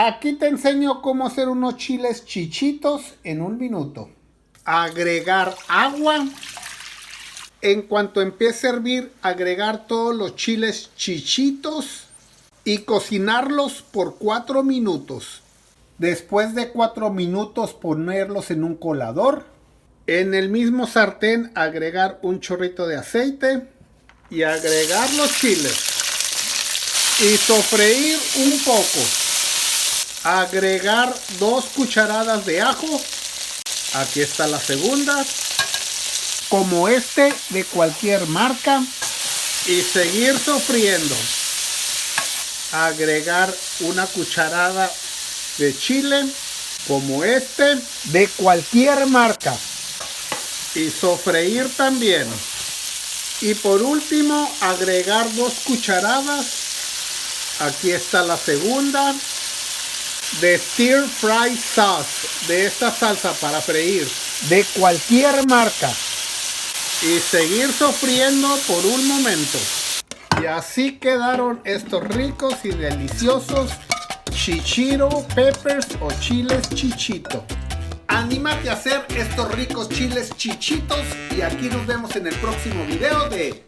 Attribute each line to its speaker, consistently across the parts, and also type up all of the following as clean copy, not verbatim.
Speaker 1: Aquí te enseño cómo hacer unos chiles chichitos en un minuto. Agregar agua. En cuanto empiece a hervir, agregar todos los chiles chichitos y cocinarlos por 4 minutos. Después de 4 minutos, ponerlos en un colador. En el mismo sartén, agregar un chorrito de aceite y agregar los chiles y sofreír un poco. Agregar 2 cucharadas de ajo. Aquí está la segunda. Como este de cualquier marca. Y seguir sofriendo. Agregar una cucharada de chile. Como este de cualquier marca. Y sofreír también. Y por último, agregar 2 cucharadas. Aquí está la segunda. De stir fry sauce, de esta salsa para freír, de cualquier marca. Y seguir sofriendo por un momento. Y así quedaron estos ricos y deliciosos chichiro peppers o chiles chichito. Anímate a hacer estos ricos chiles chichitos y aquí nos vemos en el próximo video de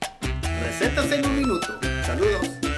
Speaker 1: Recetas en un Minuto. Saludos.